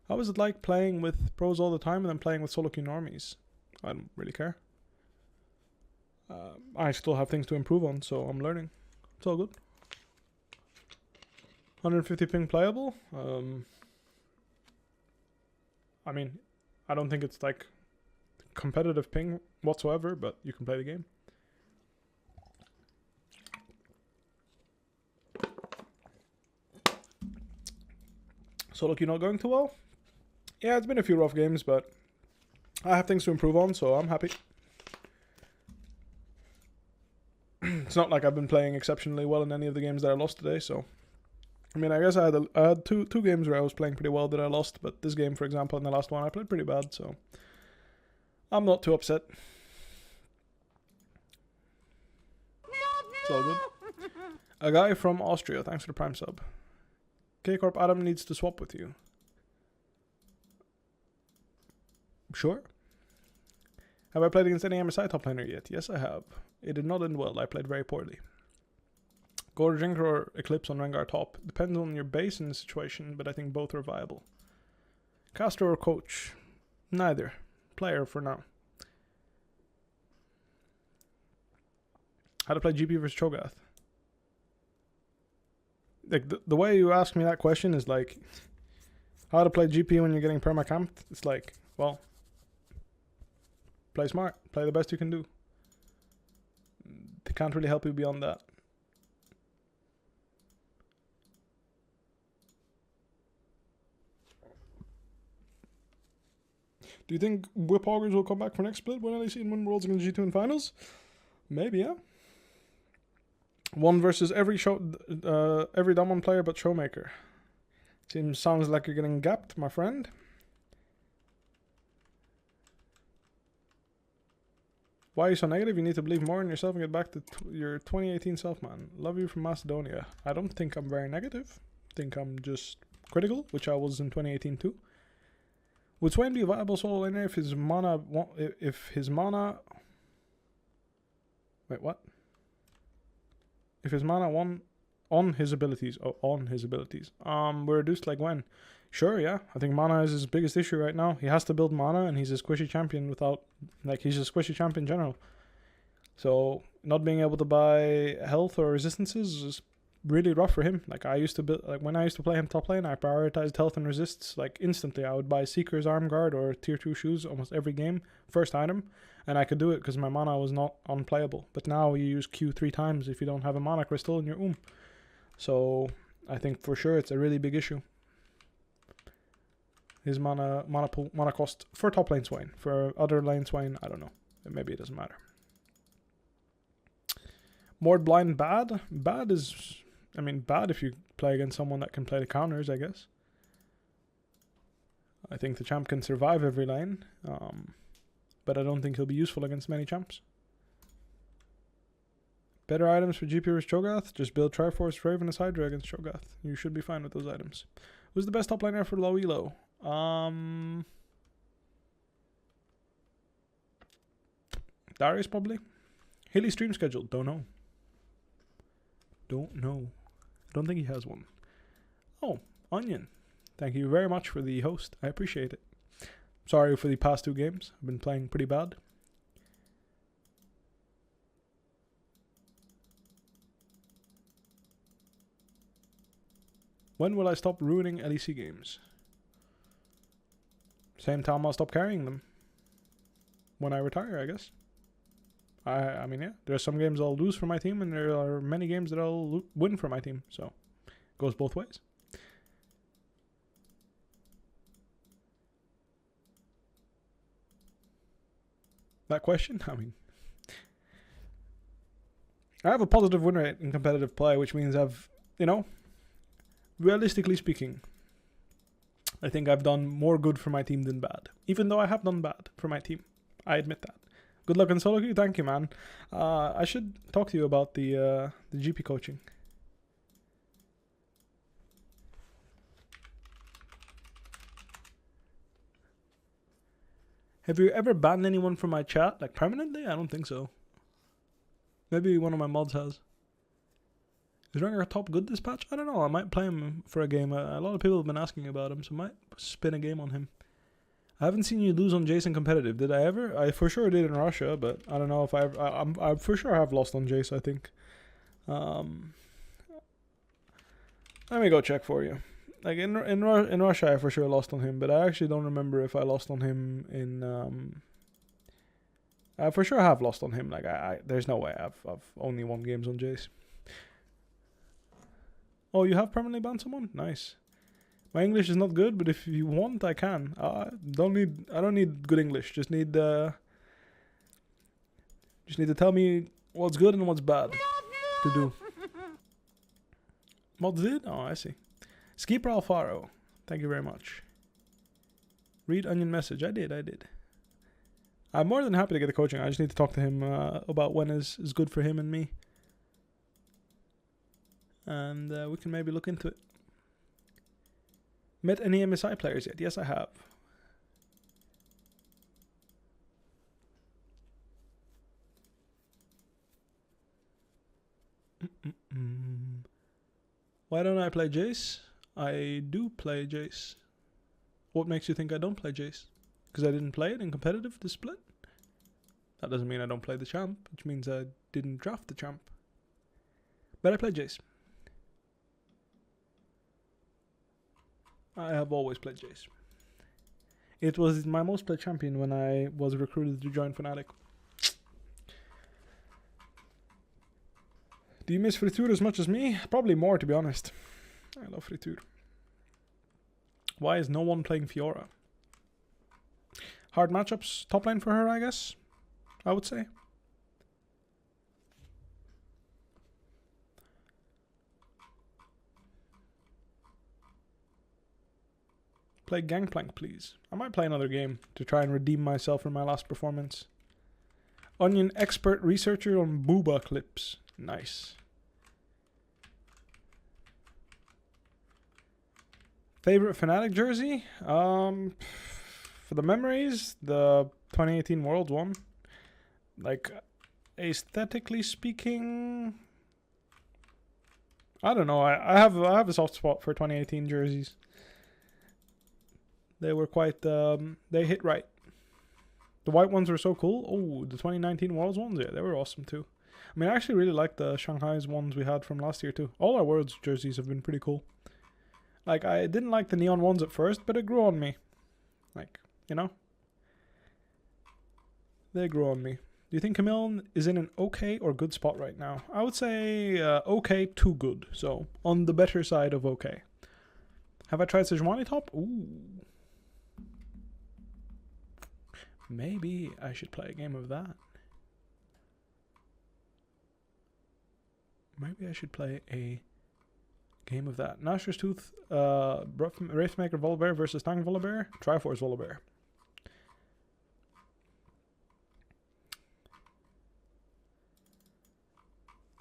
How is it like playing with pros all the time and then playing with Soloq normies? I don't really care. I still have things to improve on, so I'm learning. It's all good. 150 ping playable. I mean, I don't think it's like competitive ping whatsoever, but you can play the game. Soloq not going too well? Yeah, it's been a few rough games, but I have things to improve on, so I'm happy. It's not like I've been playing exceptionally well in any of the games that I lost today, so... I mean, I guess I had two games where I was playing pretty well that I lost, but this game, for example, in the last one, I played pretty bad, so... I'm not too upset. It's all good. A guy from Austria, thanks for the Prime sub. K-Corp Adam needs to swap with you. Sure. Have I played against any MSI top laner yet? Yes, I have. It did not end well. I played very poorly. Gore Drinker or Eclipse on Rengar top. Depends on your base and the situation, but I think both are viable. Caster or Coach? Neither. Player for now. How to play GP versus Cho'Gath? Like, the way you ask me that question is like... How to play GP when you're getting perma-camped? It's like, well... Play smart. Play the best you can do. They can't really help you beyond that. Do you think Whip Augers will come back for next split when LEC and win Worlds against G2 in finals? Maybe, yeah. One versus every Damwon player but Showmaker. Sounds like you're getting gapped, my friend. Why are you so negative? You need to believe more in yourself and get back to your 2018 self, man. Love you from Macedonia. I don't think I'm very negative. I think I'm just critical, which I was in 2018 too. Would Swain be a viable solo laner if his mana... Wait, what? If his mana on his abilities... Oh, on his abilities. Were reduced like when? Sure, yeah. I think mana is his biggest issue right now. He has to build mana, and he's a squishy champion without... Like, he's a squishy champion in general. So, not being able to buy health or resistances is really rough for him. Like, I used to build... Like, when I used to play him top lane, I prioritized health and resists, like, instantly. I would buy Seeker's Arm Guard or Tier 2 shoes almost every game. First item. And I could do it because my mana was not unplayable. But now you use Q 3 times if you don't have a mana crystal in your So, I think for sure it's a really big issue. His mana cost for top lane Swain. For other lane Swain, I don't know. Maybe it doesn't matter. Mord blind bad? Bad is... I mean, bad if you play against someone that can play the counters, I guess. I think the champ can survive every lane. But I don't think he'll be useful against many champs. Better items for GP vs Cho'Gath? Just build Triforce, Ravenous Hydra against Cho'Gath. You should be fine with those items. Who's the best top laner for low elo? Darius probably. Hilly stream schedule? Don't know. Don't know. Don't think he has one. Oh, Onion. Thank you very much for the host. I appreciate it. Sorry for the past 2 games. I've been playing pretty bad. When will I stop ruining LEC games? Same time I'll stop carrying them. When I retire, I guess. I mean, yeah. There are some games I'll lose for my team, and there are many games that I'll win for my team. So, it goes both ways. That question? I mean... I have a positive win rate in competitive play, which means I've, you know... Realistically speaking, I think I've done more good for my team than bad. Even though I have done bad for my team. I admit that. Good luck in Soloq. Thank you, man. I should talk to you about the GP coaching. Have you ever banned anyone from my chat? Like, permanently? I don't think so. Maybe one of my mods has. Is Rengar top good this patch? I don't know. I might play him for a game. A lot of people have been asking about him, so I might spin a game on him. I haven't seen you lose on Jace in competitive. Did I ever? I for sure did in Russia, but I don't know if I ever... I for sure have lost on Jace, I think. Let me go check for you. Like in Russia, I for sure lost on him, but I actually don't remember if I lost on him in... I for sure have lost on him. Like there's no way I've only won games on Jace. Oh, you have permanently banned someone? Nice. My English is not good, but if you want, I can. I don't need good English. Just need to tell me what's good and what's bad to do. Mods did? Oh, I see. Skipper Alfaro, thank you very much. Read onion message. I did. I'm more than happy to get the coaching. I just need to talk to him about when is good for him and me. And we can maybe look into it. Met any MSI players yet? Yes, I have. Why don't I play Jace? I do play Jace. What makes you think I don't play Jace? Because I didn't play it in competitive this split? That doesn't mean I don't play the champ, which means I didn't draft the champ. But I play Jace. I have always played Jace. It was my most played champion when I was recruited to join Fnatic. Do you miss Fritur as much as me? Probably more, to be honest. I love Fritur. Why is no one playing Fiora? Hard matchups, top lane for her, I guess. I would say. Play Gangplank, please. I might play another game to try and redeem myself from my last performance. Onion expert researcher on booba clips. Nice. Favorite Fnatic jersey? For the memories, the 2018 Worlds one. Like, aesthetically speaking, I don't know. I have a soft spot for 2018 jerseys. They were quite, they hit right. The white ones were so cool. Oh, the 2019 Worlds ones, yeah, they were awesome too. I mean, I actually really like the Shanghai's ones we had from last year too. All our Worlds jerseys have been pretty cool. Like, I didn't like the neon ones at first, but it grew on me. Like, you know? They grew on me. Do you think Camille is in an okay or good spot right now? I would say okay to good. So, on the better side of okay. Have I tried Sejuani top? Ooh. Maybe I should play a game of that. Maybe I should play a game of that. Nashor's Tooth, Wraithmaker Volibear versus Tank Volibear, Triforce Volibear.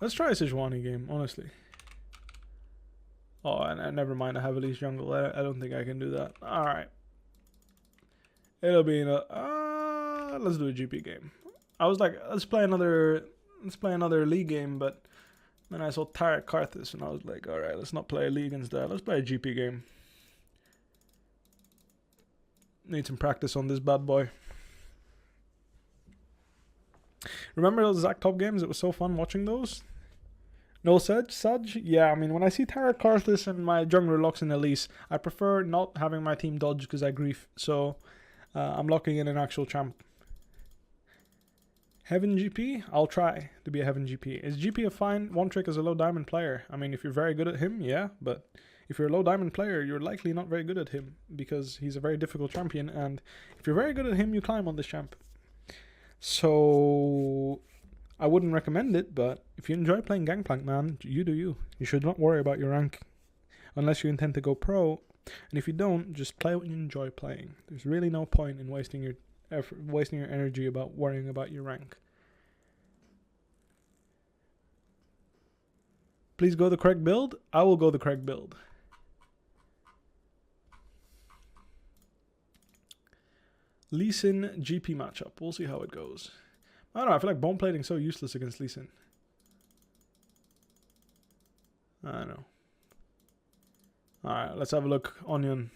Let's try a Sejuani game, honestly. Oh, and never mind, I have Elise Jungle. I don't think I can do that. Alright. It'll be in a... let's do a GP game. I was like, let's play another league game, but then I saw Tarek Karthus and I was like, alright, let's not play a league instead. Let's play a GP game. Need some practice on this bad boy. Remember those Zach Top games? It was so fun watching those. No Sudge? Yeah, I mean, when I see Tarek Karthus and my jungler locks in Elise, I prefer not having my team dodge because I grief. So, I'm locking in an actual champ. Heaven GP? I'll try to be a Heaven GP. Is GP a fine one trick as a low diamond player? I mean, if you're very good at him, yeah. But if you're a low diamond player, you're likely not very good at him because he's a very difficult champion. And if you're very good at him, you climb on this champ. So, I wouldn't recommend it, but if you enjoy playing Gangplank, man, you do you. You should not worry about your rank unless you intend to go pro. And if you don't, just play what you enjoy playing. There's really no point in wasting your effort, wasting your energy about worrying about your rank. Please go the correct build. I will go the correct build. Lee Sin GP matchup. We'll see how it goes. I don't know. I feel like bone plating is so useless against Lee Sin. I know. Alright, let's have a look. Onion.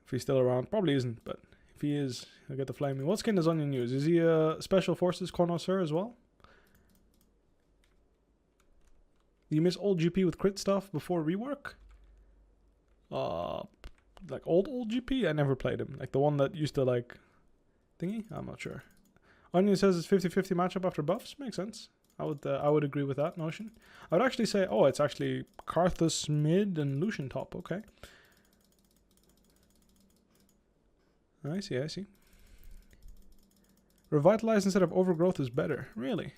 If he's still around. Probably isn't, but if he is, he'll get the flaming. What skin does Onion use? Is he a Special Forces connoisseur as well? Do you miss old GP with crit stuff before rework? Like old GP? I never played him. Like the one that used to like thingy? I'm not sure. Onion says it's 50-50 matchup after buffs. Makes sense. I would agree with that notion. I would actually say, oh, it's actually Karthus mid and Lucian top. Okay. I see, I see. Revitalize instead of overgrowth is better. Really?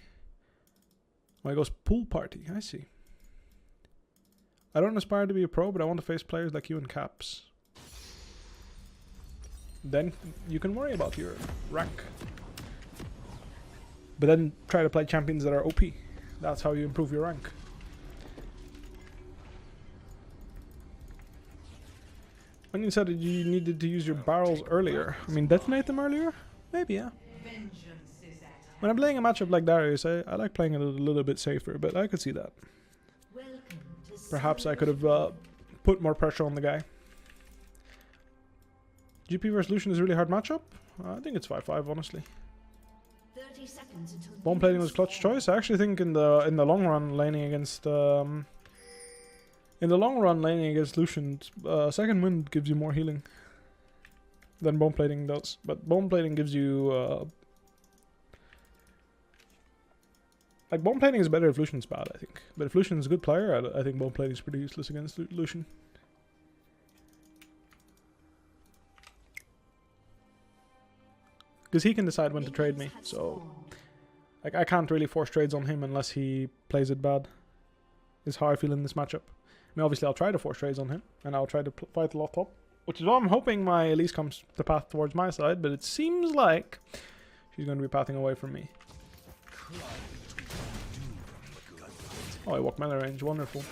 Oh, he goes pool party. I see. I don't aspire to be a pro, but I want to face players like you in caps. Then you can worry about your rank. But then try to play champions that are OP. That's how you improve your rank. When you said that you needed to use your barrels earlier, I mean detonate them earlier? Maybe, yeah. When I'm playing a matchup like Darius, I like playing it a little bit safer, but I could see that. Perhaps I could have put more pressure on the guy. GP vs Lucian is a really hard matchup? I think it's 5-5, honestly. Bomb plating was clutch choice. I actually think in the long run, laning against Lucian, second wind gives you more healing than bomb plating does. But bomb plating gives you like bomb plating is better if Lucian's bad, I think. But if Lucian's a good player, I think bomb plating is pretty useless against Lucian. Because he can decide when to trade me, so like I can't really force trades on him unless he plays it bad. Is how I feel in this matchup. I mean, obviously I'll try to force trades on him, and I'll try to fight a lot top, which is why I'm hoping my Elise comes the path towards my side, but it seems like she's going to be pathing away from me. Oh, I walk melee range, wonderful.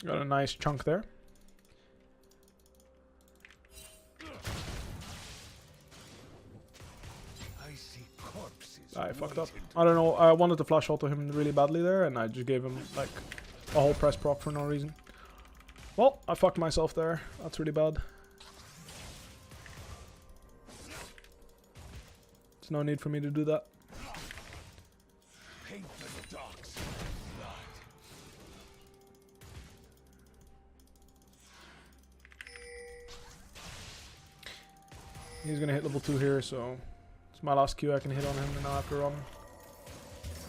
Got a nice chunk there. I fucked up. I don't know, I wanted to flash auto him really badly there, and I just gave him like a whole press proc for no reason. Well, I fucked myself there. That's really bad. There's no need for me to do that. He's gonna hit level 2 here, so it's my last Q I can hit on him, and now I have to run.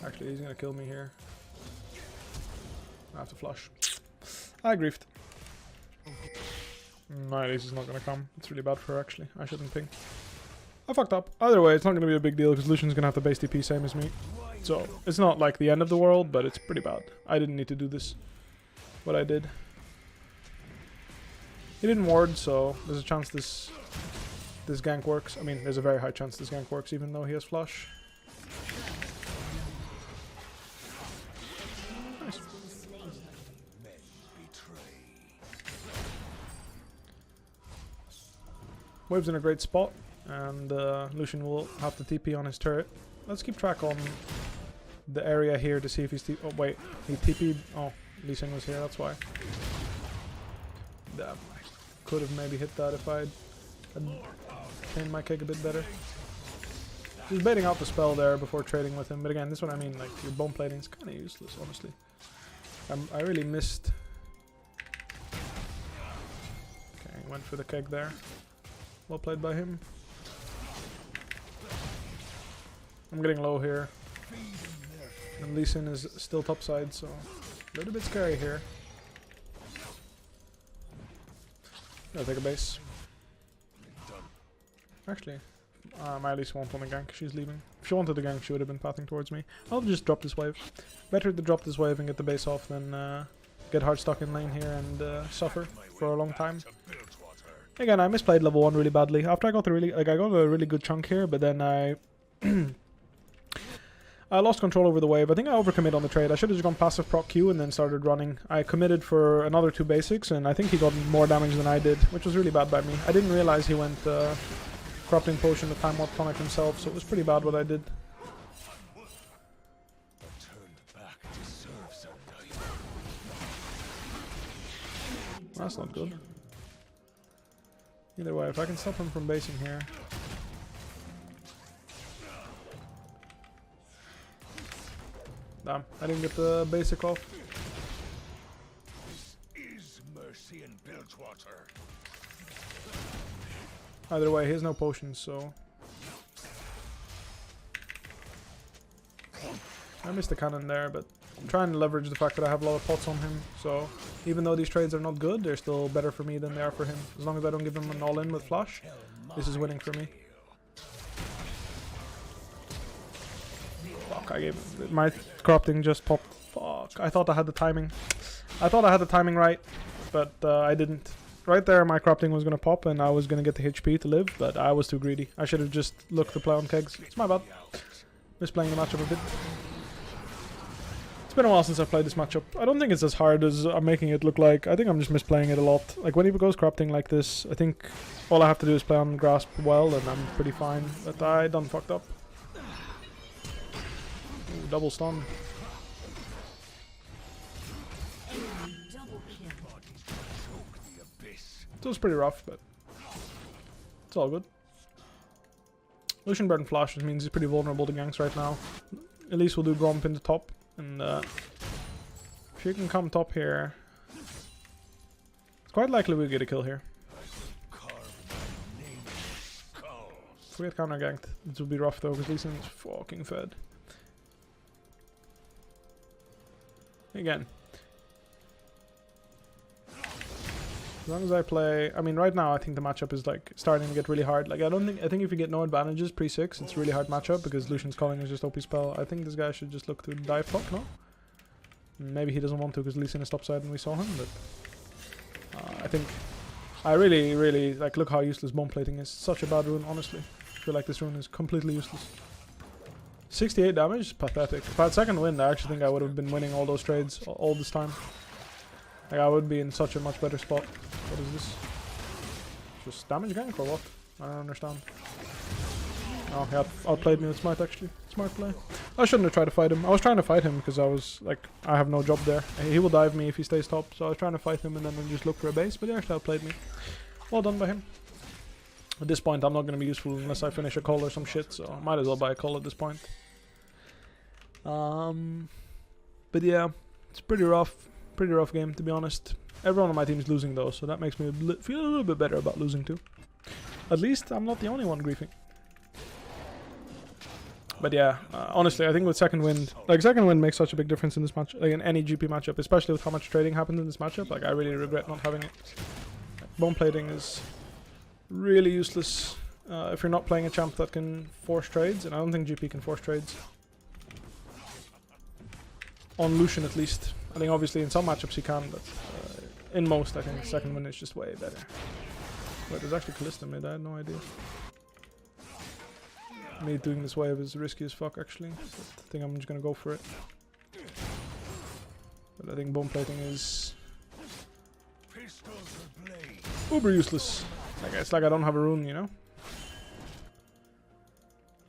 Actually, he's gonna kill me here. I have to flush. I griefed. My Elise is not gonna come. It's really bad for her, actually. I shouldn't ping. I fucked up. Either way, it's not gonna be a big deal because Lucian's gonna have the base TP same as me. So it's not like the end of the world, but it's pretty bad. I didn't need to do this. What I did. He didn't ward, so there's a chance this gank works. I mean, there's a very high chance this gank works even though he has flush. Nice. Wave's in a great spot, and Lucian will have the TP on his turret. Let's keep track on the area here to see if he's oh wait, he TP'd. Oh, Lee Sin was here, that's why. Damn, I could have maybe hit that if I'd tamed my cake a bit better. Just baiting out the spell there before trading with him, but again, this is what I mean, like, your bomb plating is kind of useless, honestly. I really missed. Okay, went for the keg there. Well played by him. I'm getting low here. And Lee Sin is still topside, so a little bit scary here. I'll take a base. Actually, my Elise won't want to gank. She's leaving. If she wanted to gank, she would have been pathing towards me. I'll just drop this wave. Better to drop this wave and get the base off than get hard stuck in lane here and suffer for a long time. Again, I misplayed level 1 really badly. After I got I got a really good chunk here, but then I I lost control over the wave. I think I overcommit on the trade. I should have just gone passive proc Q and then started running. I committed for another 2 basics, and I think he got more damage than I did, which was really bad by me. I didn't realize he went corrupting potion, the time warp tonic himself, so it was pretty bad what I did. That's not good. Either way, if I can stop him from basing here. Damn, I didn't get the basic off. Either way, he has no potions, so... I missed the cannon there, but I'm trying to leverage the fact that I have a lot of pots on him, so... Even though these trades are not good, they're still better for me than they are for him. As long as I don't give him an all-in with flash, this is winning for me. Fuck, I gave... My corrupting just popped. Fuck, I thought I had the timing. I thought I had the timing right, but I didn't. Right there, my corrupting was going to pop and I was going to get the HP to live, but I was too greedy. I should have just looked to play on kegs. It's my bad. Misplaying the matchup a bit. It's been a while since I've played this matchup. I don't think it's as hard as I'm making it look like. I think I'm just misplaying it a lot. Like, when he goes corrupting like this, I think all I have to do is play on grasp well and I'm pretty fine. But I done fucked up. Ooh, double stun. It was pretty rough, but it's all good. Lucian burn flash, which means he's pretty vulnerable to ganks right now. Elise will do Gromp in the top, and if you can come top here, it's quite likely we'll get a kill here. If we get counter ganked, this will be rough though, because Lee Sin's fucking fed. Again. As long as I play, I mean, right now I think the matchup is like starting to get really hard. Like, I think if you get no advantages pre-6, it's really hard matchup because Lucian's calling is just OP spell. I think this guy should just look to dive top, no? Maybe he doesn't want to because Lee Sin is topside and we saw him, but I think I really like, look how useless bomb plating is. Such a bad rune, honestly. I feel like this rune is completely useless. 68 damage, pathetic. If I had second wind, I actually think I would have been winning all those trades all this time. Like, I would be in such a much better spot. What is this? Just damage gank or what? I don't understand. Oh, he outplayed me with smite actually. Smart play. I shouldn't have tried to fight him. I was trying to fight him because I was like, I have no job there. He will dive me if he stays top. So I was trying to fight him and then just look for a base, but he actually outplayed me. Well done by him. At this point, I'm not going to be useful unless I finish a call or some shit, so I might as well buy a call at this point. But yeah, it's pretty rough. Pretty rough game, to be honest. Everyone on my team is losing though, so that makes me feel a little bit better about losing too. At least I'm not the only one griefing. But yeah, honestly, I think with second wind, like second wind makes such a big difference in this match, like in any GP matchup, especially with how much trading happened in this matchup. Like, I really regret not having it. Bone plating is really useless if you're not playing a champ that can force trades, and I don't think GP can force trades. On Lucian at least. I think obviously in some matchups he can, but in most I think second wind is just way better. Wait, there's actually Callista mid, I had no idea. Me doing this wave is risky as fuck actually, but I think I'm just gonna go for it. But I think bone plating is uber useless. Like, it's like I don't have a rune, you know?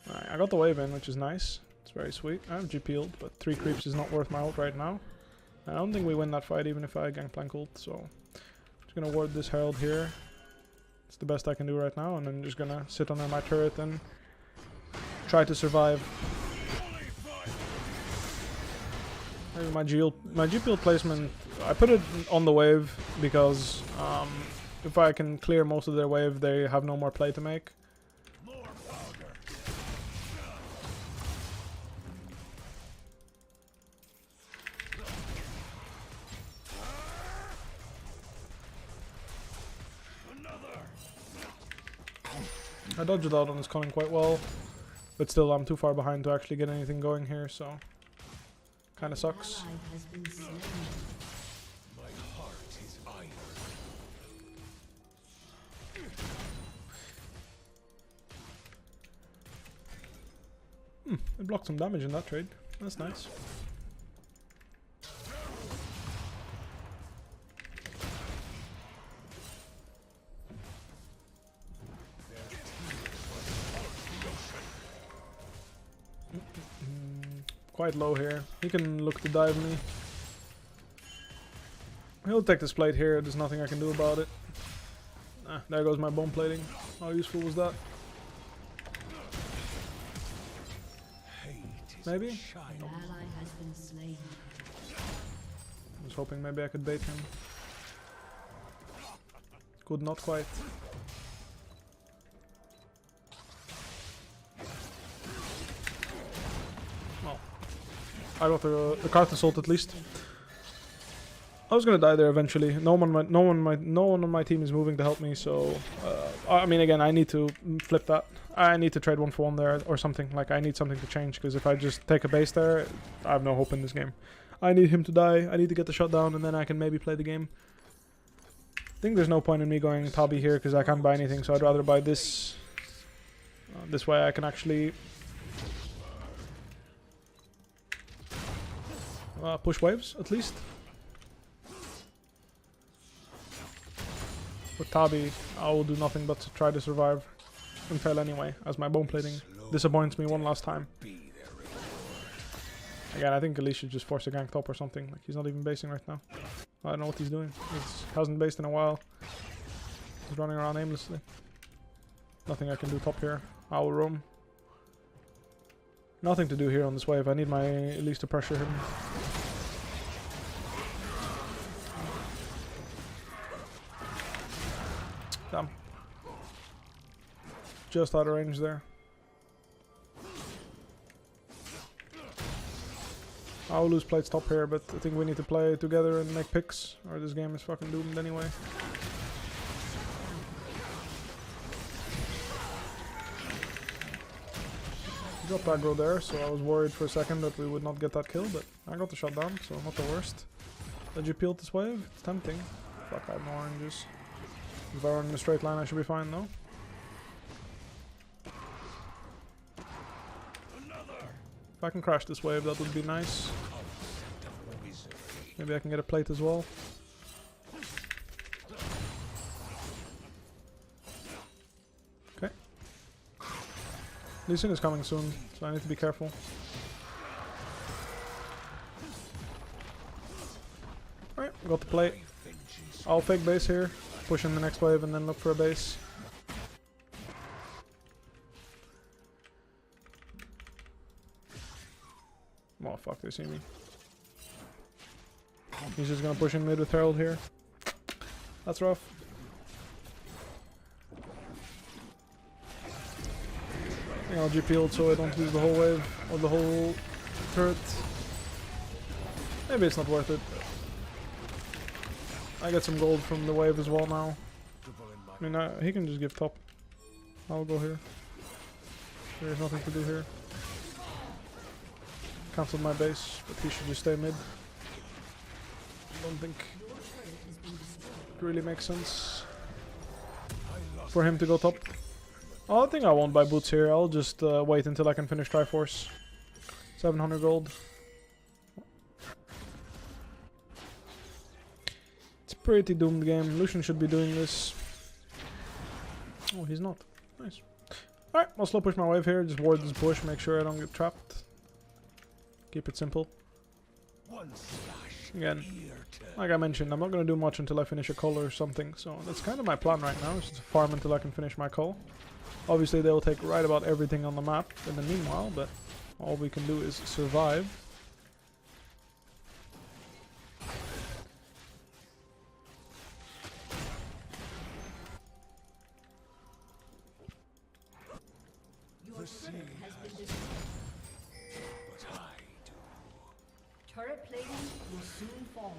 Alright, I got the wave in, which is nice. It's very sweet. I have GP'd, but 3 creeps is not worth my ult right now. I don't think we win that fight even if I Gangplank ult, so I'm just gonna ward this Herald here. It's the best I can do right now, and then just gonna sit under my turret and try to survive. Maybe my GP ult placement, I put it on the wave because if I can clear most of their wave, they have no more play to make. I dodged out on his calling quite well, but still I'm too far behind to actually get anything going here, so kinda sucks. It blocked some damage in that trade. That's nice. quite low here. He can look to dive me. He'll take this plate here. There's nothing I can do about it. Ah, there goes my bone plating. How useful was that? Maybe? An ally has been slain. I was hoping maybe I could bait him. Could not quite. Well, I got the cart assault at least. I was gonna die there eventually. No one on my team is moving to help me, so I mean, again, I need to flip that. I need to trade 1 for 1 there or something. Like, I need something to change, because if I just take a base there, I have no hope in this game. I need him to die. I need to get the shutdown, and then I can maybe play the game. I think there's no point in me going Tabi here, because I can't buy anything, so I'd rather buy this. This way I can actually push waves, at least. With Tabi, I will do nothing but to try to survive and fail anyway, as my bone plating disappoints me one last time. Again, I think Elise should just force a gank top or something. Like, he's not even basing right now. I don't know what he's doing. He hasn't based in a while. He's running around aimlessly. Nothing I can do top here. I will roam. Nothing to do here on this wave. I need my Elise to pressure him. Damn. Just out of range there. I'll lose plates top here, but I think we need to play together and make picks, or this game is fucking doomed anyway. Dropped aggro there, so I was worried for a second that we would not get that kill, but I got the shutdown, so not the worst. Did you peel this wave? It's tempting. Fuck, I have no oranges. If I run in a straight line, I should be fine, though. If I can crash this wave, that would be nice. Maybe I can get a plate as well. Okay. Lee Sin is coming soon, so I need to be careful. Alright, got the plate. I'll fake base here, push in the next wave, and then look for a base. Oh fuck, they see me. He's just gonna push in mid with Herald here. That's rough. I think I'll GP'd so I don't lose the whole wave or the whole turret. Maybe it's not worth it. I get some gold from the wave as well now. I mean, he can just give top. I'll go here. There's nothing to do here. Cancelled my base, but he should just stay mid. Don't think it really makes sense for him to go top. Oh, I think I won't buy boots here. I'll just wait until I can finish Triforce. 700 gold. It's a pretty doomed game. Lucian should be doing this. Oh, he's not. Nice. Alright, I'll slow push my wave here. Just ward this bush, make sure I don't get trapped. Keep it simple. Again, like I mentioned, I'm not going to do much until I finish a call or something, so that's kind of my plan right now, is to farm until I can finish my call. Obviously they'll take right about everything on the map in the meanwhile, but all we can do is survive. Turret plating will soon fall.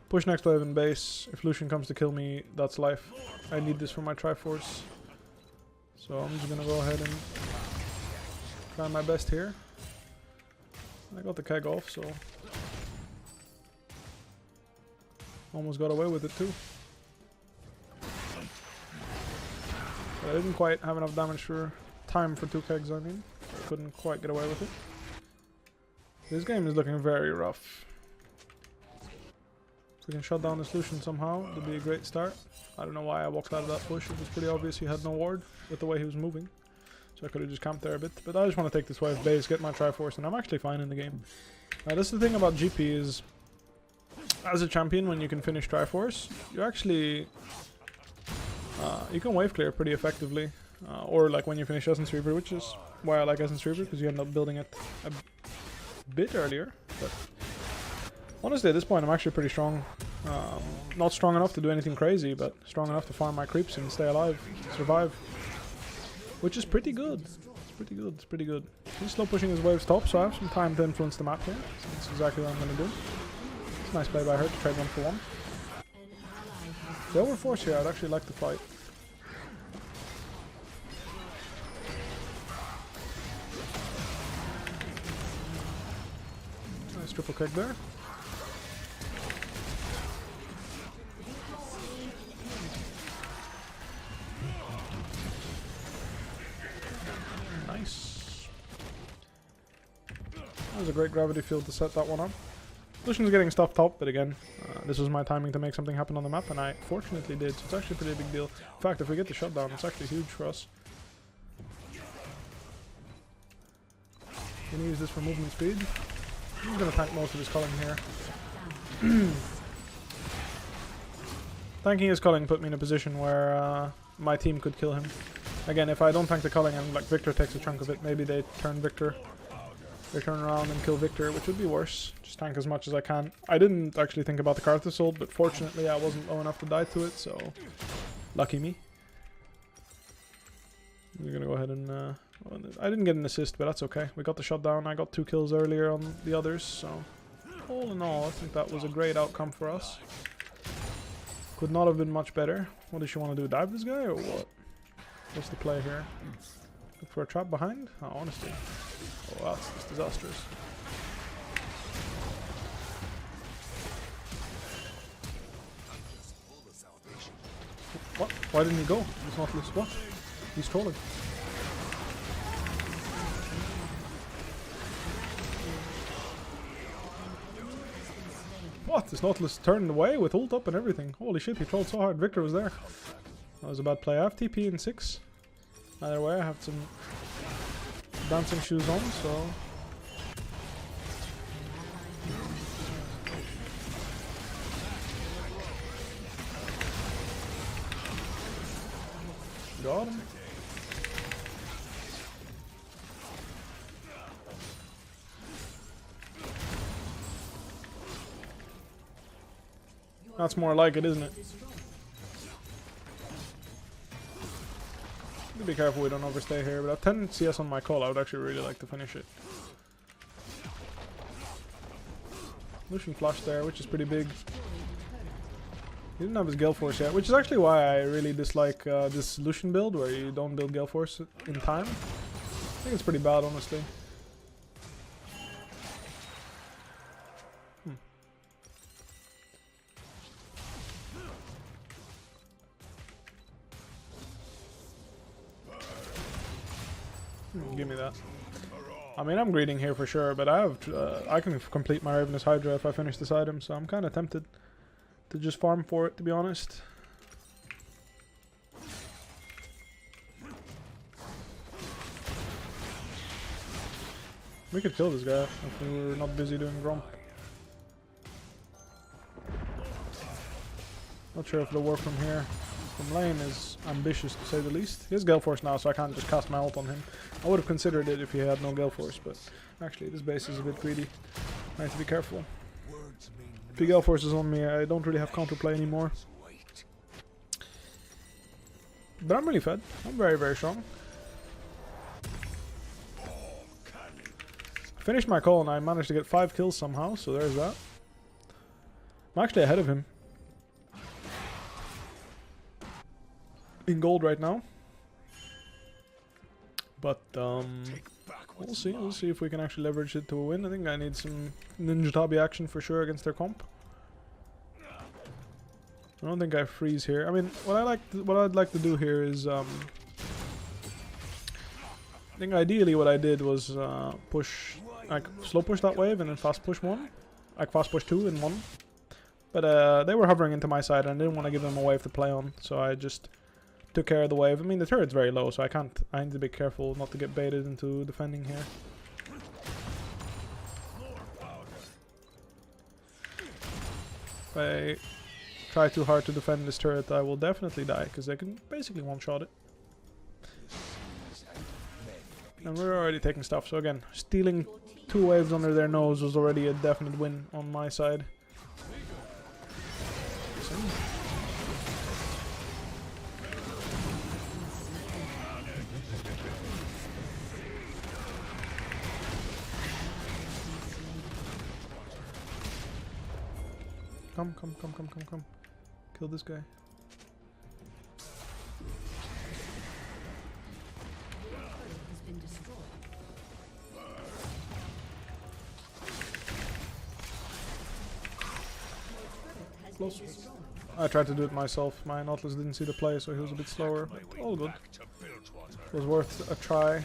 Push next wave in base. If Lucian comes to kill me, that's life. I need this for my Triforce. So I'm just gonna go ahead and try my best here. I got the keg off, so almost got away with it too. But I didn't quite have enough damage for time for 2 kegs, I mean. I couldn't quite get away with it. This game is looking very rough. If we can shut down this Lucian somehow, it'll be a great start. I don't know why I walked out of that bush. It was pretty obvious he had no ward with the way he was moving. So I could have just camped there a bit. But I just want to take this wave base, get my Triforce, and I'm actually fine in the game. This is the thing about GP is, as a champion, when you can finish Triforce, you actually... you can wave clear pretty effectively. Or like when you finish Essence Reaver, which is why I like Essence Reaver, because you end up building it a bit earlier. But honestly, at this point, I'm actually pretty strong. Not strong enough to do anything crazy, but strong enough to farm my creeps and stay alive, survive. Which is pretty good. It's pretty good, it's pretty good. He's slow pushing his waves top, so I have some time to influence the map here. So that's exactly what I'm going to do. It's a nice play by her to trade 1 for 1. The overforce here, I'd actually like to fight. Nice triple kick there. Nice. That was a great gravity field to set that one up. Lucian's getting stuff top, but again, this was my timing to make something happen on the map, and I fortunately did, so it's actually a pretty big deal. In fact, if we get the shutdown, it's actually huge for us. Gonna use this for movement speed. He's gonna tank most of his culling here. Tanking his culling put me in a position where my team could kill him. Again, if I don't tank the culling and like Victor takes a chunk of it, maybe they turn Victor. They turn around and kill Victor, which would be worse. Just tank as much as I can. I didn't actually think about the Karthus Assault, but fortunately I wasn't low enough to die to it, so lucky me. We're gonna go ahead and... I didn't get an assist, but that's okay. We got the shutdown. I got 2 kills earlier on the others, so... all in all, I think that was a great outcome for us. Could not have been much better. What does she want to do? Dive this guy, or what? What's the play here? Look for a trap behind? Oh, honestly. Oh, that's disastrous. What? Why didn't he go? He's not loose. What? He's trolling. What? This Nautilus turned away with ult up and everything. Holy shit, he trolled so hard. Victor was there. That was a bad play. I have TP in 6. Either way, I have some dancing shoes on, so... got him. That's more like it, isn't it? Be careful we don't overstay here, but I have 10 CS on my call. I would actually really like to finish it. Lucian flash there, which is pretty big. He didn't have his Gale Force yet, which is actually why I really dislike this Lucian build, where you don't build Gale Force in time. I think it's pretty bad, honestly. Give me that. I mean, I'm greeting here for sure, but I can complete my Ravenous Hydra if I finish this item, so I'm kind of tempted to just farm for it, to be honest. We could kill this guy if we were not busy doing Gromp. Not sure if it'll work from here. From lane is ambitious to say the least. He has Gale Force now, so I can't just cast my ult on him. I would have considered it if he had no Gale Force, but actually this base is a bit greedy. I need to be careful. If he Gale Force is on me, I don't really have counterplay anymore. But I'm really fed. I'm very, very strong. I finished my call and I managed to get 5 kills somehow, so there's that. I'm actually ahead of him in gold right now, but we'll see. We'll see if we can actually leverage it to a win. I think I need some Ninja Tabi action for sure against their comp. I don't think I freeze here. I mean, what I'd like to do here is I think ideally what I did was push, like slow push that wave and then fast push one, like fast push 2 in 1. But they were hovering into my side, and I didn't want to give them a wave to play on, so I just took care of the wave. I mean, the turret's very low, so I need to be careful not to get baited into defending here. If I try too hard to defend this turret, I will definitely die, because they can basically one-shot it. And we're already taking stuff, so again, stealing 2 waves under their nose was already a definite win on my side. Come. Kill this guy. Close. I tried to do it myself. My Nautilus didn't see the play, so he was a bit slower. But all good. It was worth a try.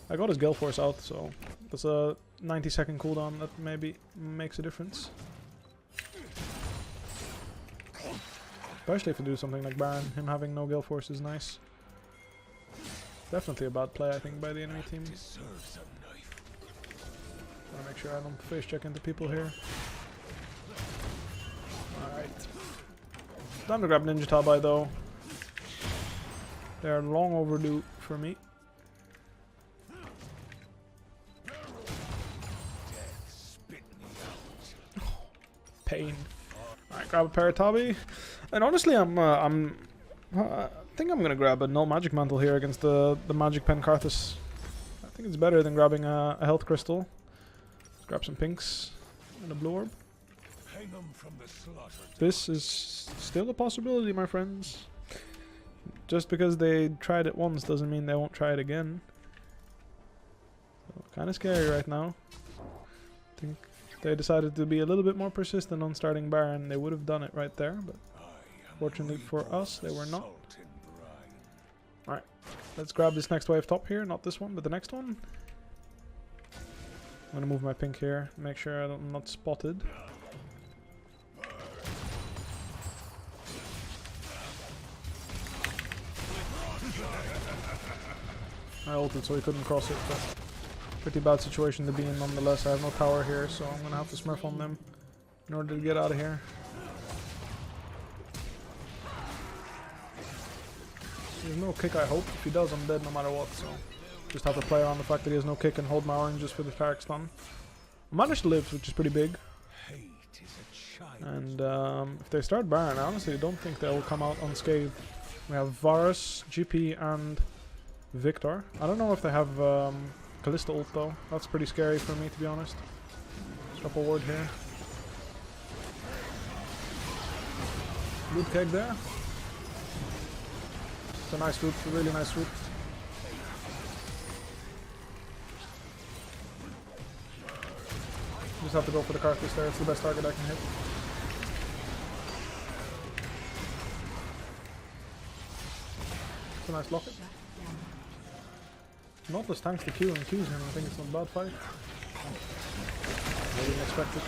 I got his Gale Force out, so that's a 90-second cooldown that maybe makes a difference. Especially if you do something like Baron. Him having no Gale Force is nice. Definitely a bad play, I think, by the enemy team. Wanna make sure I don't face check into people here. Alright. Time to grab Ninja Tabai though. They are long overdue for me. Pain. Alright, grab a Paratabi. And honestly, I think I'm gonna grab a Null Magic Mantle here against the Magic Pen Karthus. I think it's better than grabbing a Health Crystal. Let's grab some pinks and a Blue Orb. This is still a possibility, my friends. Just because they tried it once doesn't mean they won't try it again. So, kind of scary right now. I think they decided to be a little bit more persistent on starting Baron. They would have done it right there, but fortunately for us, they were not. Alright, let's grab this next wave top here. Not this one, but the next one. I'm gonna move my pink here, make sure I'm not spotted. I ulted so he couldn't cross it, but pretty bad situation to be in nonetheless. I have no tower here, so I'm gonna have to smurf on them in order to get out of here. There's no kick, I hope. If he does, I'm dead no matter what, so just have to play around the fact that he has no kick and hold my oranges for the Tarek stun. I managed to live, which is pretty big. And if they start Baron, I honestly don't think they will come out unscathed. We have Varus, GP, and Victor. I don't know if they have Kalista ult though. That's pretty scary for me, to be honest. Let's drop a ward here. Good keg there. It's a nice route, a really nice route. Just have to go for the Karthus there, it's the best target I can hit. It's a nice locket. Nautilus tanks the Q and Qs him, I think it's not a bad fight. I didn't expect it.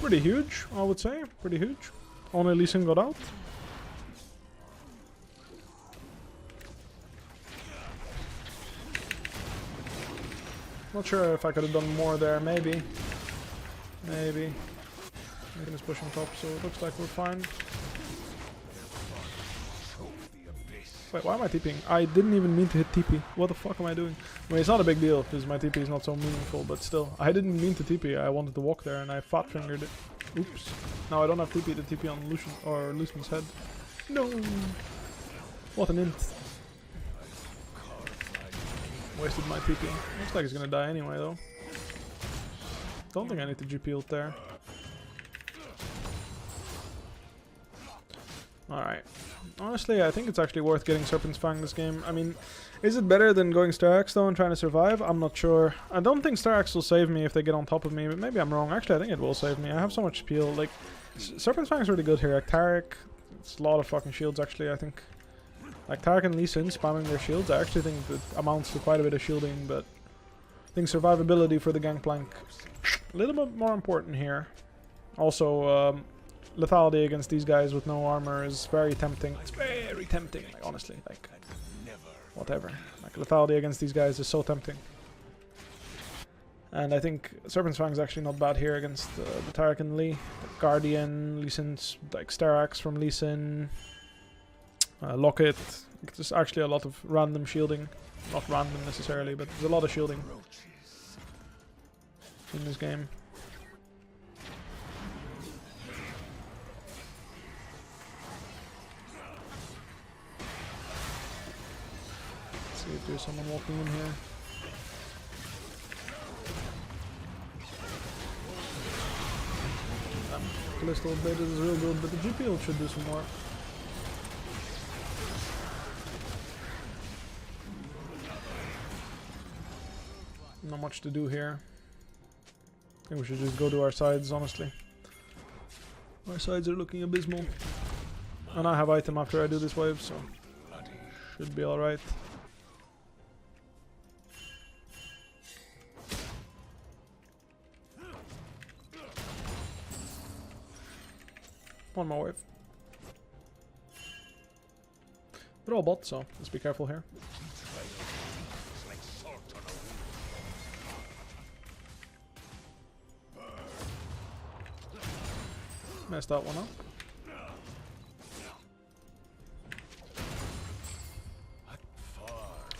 Pretty huge, I would say. Pretty huge. Only Lee Sin got out. Not sure if I could have done more there. Maybe. Maybe. Making us push on top, so it looks like we're fine. Wait, why am I TPing? I didn't even mean to hit TP. What the fuck am I doing? I mean, it's not a big deal because my TP is not so meaningful, but still. I didn't mean to TP. I wanted to walk there and I fat fingered it. Oops. Now I don't have TP to TP on Lucian or Lucian's head. No. What an int. Wasted my TP. Looks like he's gonna die anyway though. Don't think I need to GP ult there. Alright. Honestly, I think it's actually worth getting Serpent's Fang this game. I mean, is it better than going Starax though and trying to survive? I'm not sure. I don't think Starax will save me if they get on top of me, but maybe I'm wrong. Actually, I think it will save me. I have so much spiel. Like, Serpent's Fang is really good here. Like, Taric, it's a lot of fucking shields actually, I think. Like, Taric and Lee Sin spamming their shields, I actually think that amounts to quite a bit of shielding, but I think survivability for the Gangplank a little bit more important here. Also, lethality against these guys with no armor is very tempting. It's very tempting, like, honestly, like, whatever. Like, lethality against these guys is so tempting. And I think Serpent's Fang is actually not bad here against the Taric and Lee. The Guardian, Lee Sin's, like, Starax from Lee Sin. Locket. There's actually a lot of random shielding. Not random necessarily, but there's a lot of shielding in this game. Let's see if there's someone walking in here. Callisto baited is real good, but the GPL should do some more. Not much to do here. I think we should just go to our sides, honestly. Our sides are looking abysmal. And I have item after I do this wave, so should be alright. One more wave. They're all bots, so let's be careful here. Messed that one up.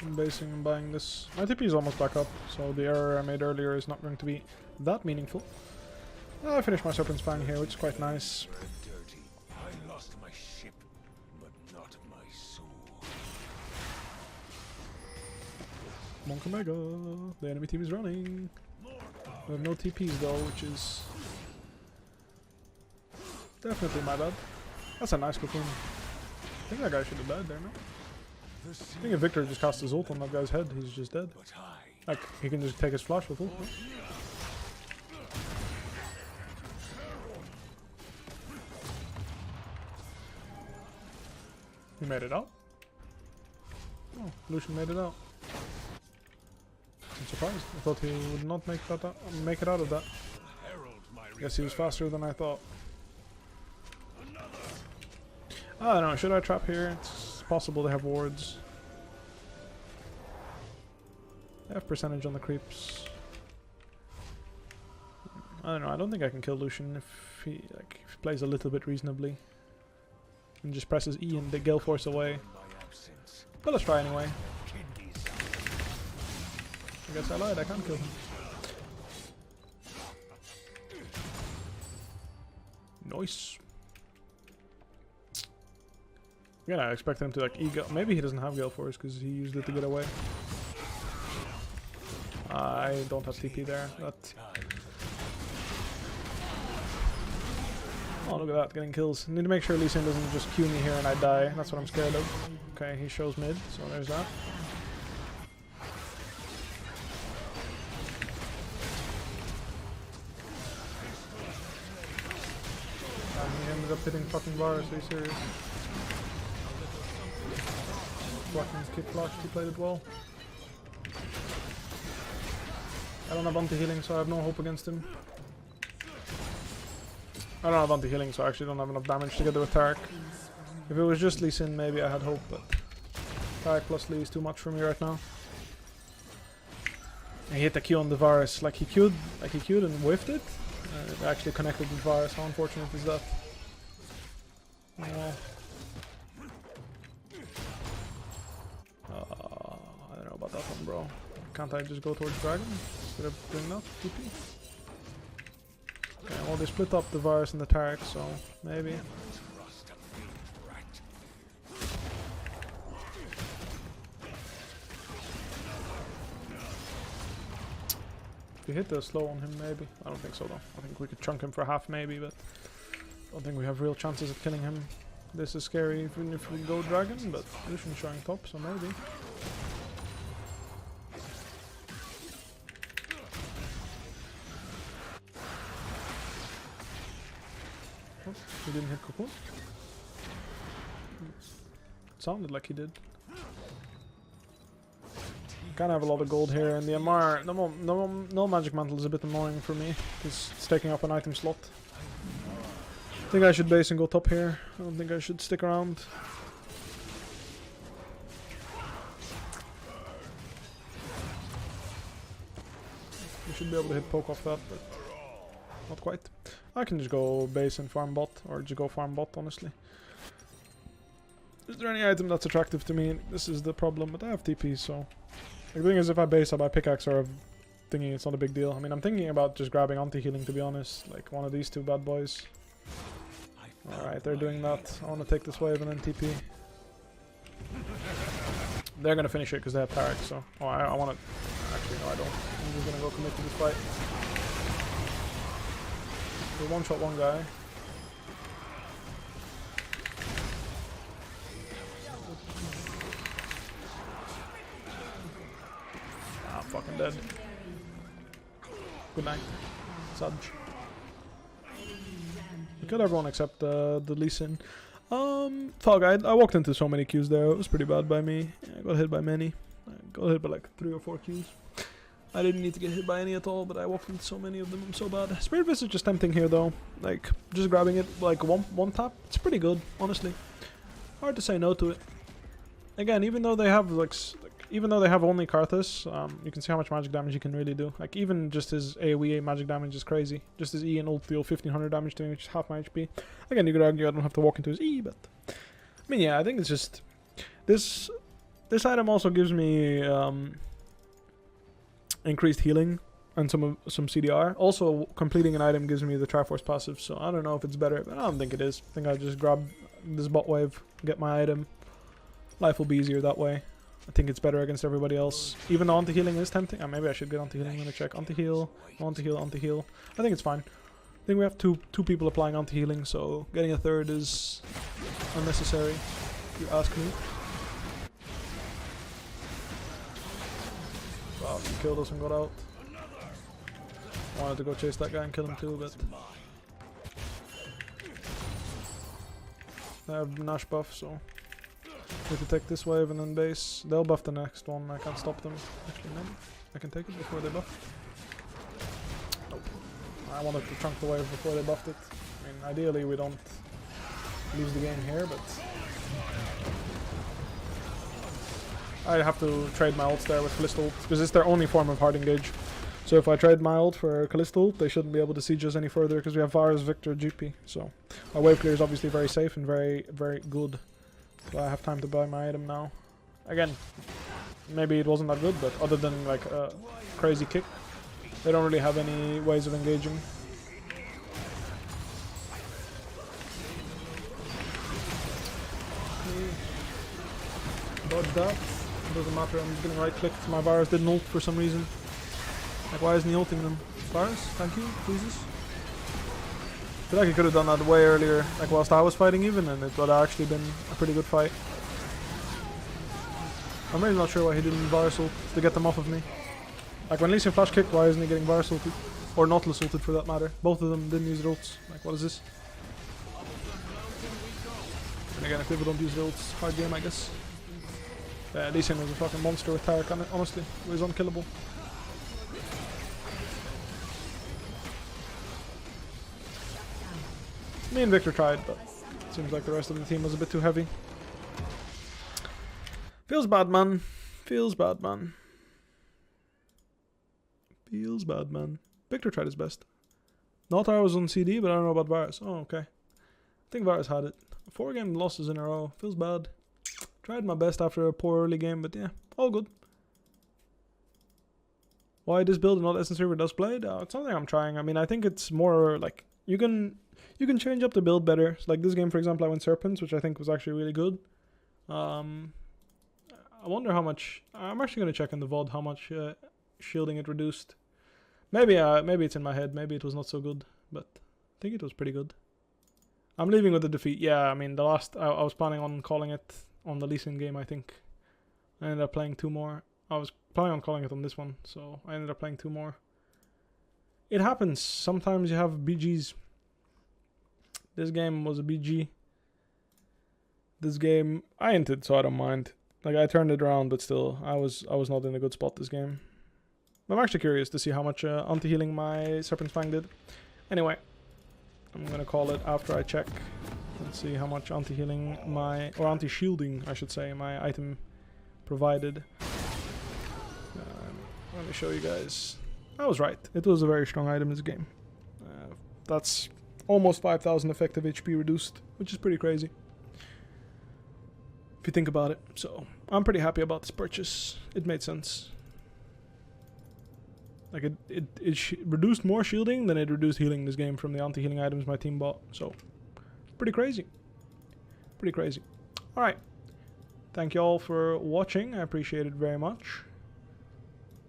I'm basing and buying this. My TP is almost back up, so the error I made earlier is not going to be that meaningful. I finished my Serpent's Fang here, which is quite nice. I lost my ship, but not my soul. Monk Omega. The enemy team is running. We have no TPs though, which is definitely my bad. That's a nice cocoon. I think that guy should have died there, no? I think if Victor just cast his ult on that guy's head, he's just dead. Like, he can just take his flash with ult. No? He made it out. Oh, Lucian made it out. I'm surprised. I thought he would not make that out, make it out of that. Guess he was faster than I thought. I don't know, should I trap here? It's possible they have wards. They have percentage on the creeps. I don't know, I don't think I can kill Lucian if he plays a little bit reasonably. And just presses E and the Gale Force away. But let's try anyway. I guess I lied, I can't kill him. Nice. Again, I expect him to like E-Gale. Maybe he doesn't have Gale Force because he used it to get away. I don't have TP there. Oh, look at that, getting kills. Need to make sure Lee Sin doesn't just Q me here and I die. That's what I'm scared of. Okay, he shows mid, so there's that. He ended up hitting fucking Varus, are you serious? Blocking his kick flash, he played it well. I don't have anti-healing, so I have no hope against him. I don't have anti-healing, so I actually don't have enough damage together with Taric. If it was just Lee Sin, maybe I had hope, but Taric plus Lee is too much for me right now. And he hit the Q on the Varus, like he Q'd and whiffed it. It actually connected with Varus. How unfortunate is that? Oh well. I don't know about that one, bro. Can't I just go towards Dragon instead of doing that? TP? Okay, well they split up the Varus and the Taric, so maybe. If we hit the slow on him, maybe. I don't think so though. I think we could chunk him for half maybe, but I don't think we have real chances of killing him. This is scary even if we go dragon, but Lucian showing top, so maybe. Oh, he didn't hit Cocoon. Sounded like he did. Kind of have a lot of gold here, and the MR, no magic mantle is a bit annoying for me, because it's taking up an item slot. I think I should base and go top here. I don't think I should stick around. We should be able to hit poke off that, but not quite. I can just go base and farm bot, or just go farm bot, honestly. Is there any item that's attractive to me? This is the problem, but I have TP, so... The thing is, if I base, I buy pickaxe, or I'm thinking it's not a big deal. I mean, I'm thinking about just grabbing anti-healing, to be honest. Like, one of these two bad boys. Alright, they're doing that. I want to take this wave and then TP. They're gonna finish it because they have Tarek, so... Oh, I want to... Actually, no, I don't. I'm just gonna go commit to this fight. We'll one-shot one guy. Ah, fucking dead. Good night. Sudge. We killed everyone except the Lee Sin. Fuck, I walked into so many Qs there. It was pretty bad by me. I got hit by many. I got hit by like 3 or 4 Qs. I didn't need to get hit by any at all, but I walked into so many of them. I'm so bad. Spirit Fist is just tempting here though. Like, just grabbing it like one tap. It's pretty good, honestly. Hard to say no to it. Again, even though they have even though they have only Karthus, you can see how much magic damage he can really do. Like, even just his AoE magic damage is crazy. Just his E and ult deal 1500 damage to me, which is half my HP. Again, you could argue I don't have to walk into his E, but... I mean, yeah, I think it's just... This item also gives me increased healing and some CDR. Also, completing an item gives me the Triforce passive, so I don't know if it's better, but I don't think it is. I think I just grab this bot wave, get my item. Life will be easier that way. I think it's better against everybody else. Even though anti-healing is tempting. Maybe I should get anti-healing. Let me check. Anti-heal, anti-heal, anti-heal. I think it's fine. I think we have two people applying anti-healing, so getting a third is unnecessary, if you ask me. Wow, he killed us and got out. Wanted to go chase that guy and kill him too, but... I have Nash buff, so... Need to take this wave and then base. They'll buff the next one, I can't stop them. Actually, no. I can take it before they buff. Nope. I wanted to chunk the wave before they buffed it. I mean, ideally we don't lose the game here, but... I have to trade my ults there with Callisto ult, because it's their only form of hard engage. So if I trade my ult for Callisto ult, they shouldn't be able to siege us any further, because we have Varus, Victor, GP. So our wave clear is obviously very safe and very, very good. So I have time to buy my item now. Again, maybe it wasn't that good, but other than like a crazy kick, they don't really have any ways of engaging. Dodge that. Doesn't matter, I'm just getting right clicked. My Varus didn't ult for some reason. Like, why isn't he ulting them? Varus, thank you, Jesus. I feel like he could have done that way earlier, like whilst I was fighting even, and it would have actually been a pretty good fight. I'm really not sure why he didn't Varus ult to get them off of me. Like, when Lee Sin flash kicked, why isn't he getting Varus ulted? Or Nautilus ulted for that matter. Both of them didn't use their ults. Like, what is this? And again, if people don't use their ults, hard game, I guess. Yeah, Lee Sin was a fucking monster with Tarek on it, honestly. He was unkillable. Me and Victor tried, but it seems like the rest of the team was a bit too heavy. Feels bad, man. Feels bad, man. Feels bad, man. Victor tried his best. Notar was on CD, but I don't know about Varus. Oh, okay. I think Varus had it. 4 game losses in a row. Feels bad. Tried my best after a poor early game, but yeah, all good. Why this build and not Essence River does played? It's something I'm trying. I mean, I think it's more like you can change up the build better. So like this game, for example, I went Serpents, which I think was actually really good. I wonder how much. I'm actually gonna check in the VOD how much shielding it reduced. Maybe it's in my head. Maybe it was not so good, but I think it was pretty good. I'm leaving with a defeat. Yeah, I mean, the last... I was planning on calling it on the Lee Sin game, I think. I ended up playing 2 more. I was planning on calling it on this one, so I ended up playing 2 more. It happens. Sometimes you have BGs. This game was a BG. This game, I entered, so I don't mind. Like, I turned it around, but still, I was not in a good spot this game. I'm actually curious to see how much anti-healing my Serpent's Fang did. Anyway, I'm gonna call it after I check. Let's see how much anti-healing my... or anti-shielding, I should say, my item provided. Let me show you guys. I was right. It was a very strong item in this game. That's almost 5,000 effective HP reduced, which is pretty crazy if you think about it. So I'm pretty happy about this purchase. It made sense. Like it reduced more shielding than it reduced healing this game from the anti-healing items my team bought. So pretty crazy. Pretty crazy. Alright. Thank you all for watching. I appreciate it very much.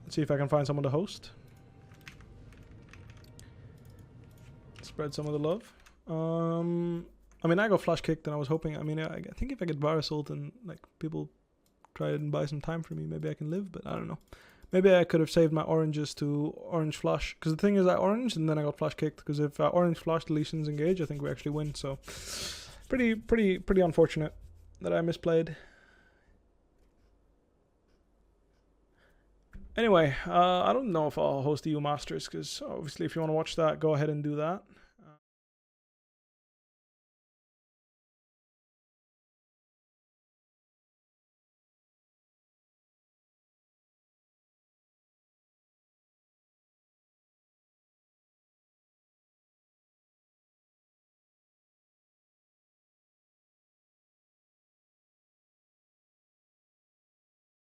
Let's see if I can find someone to host. Spread some of the love. I mean, I got flash kicked and I was hoping, I mean, I think if I get Virus ult and like people try and buy some time for me, maybe I can live, but I don't know. Maybe I could have saved my oranges to orange flash. Because the thing is, I oranged and then I got flash kicked. Because if I orange flash, the Lee Sin's engage, I think we actually win. So, pretty unfortunate that I misplayed. Anyway, I don't know if I'll host EU Masters. Because obviously, if you want to watch that, go ahead and do that.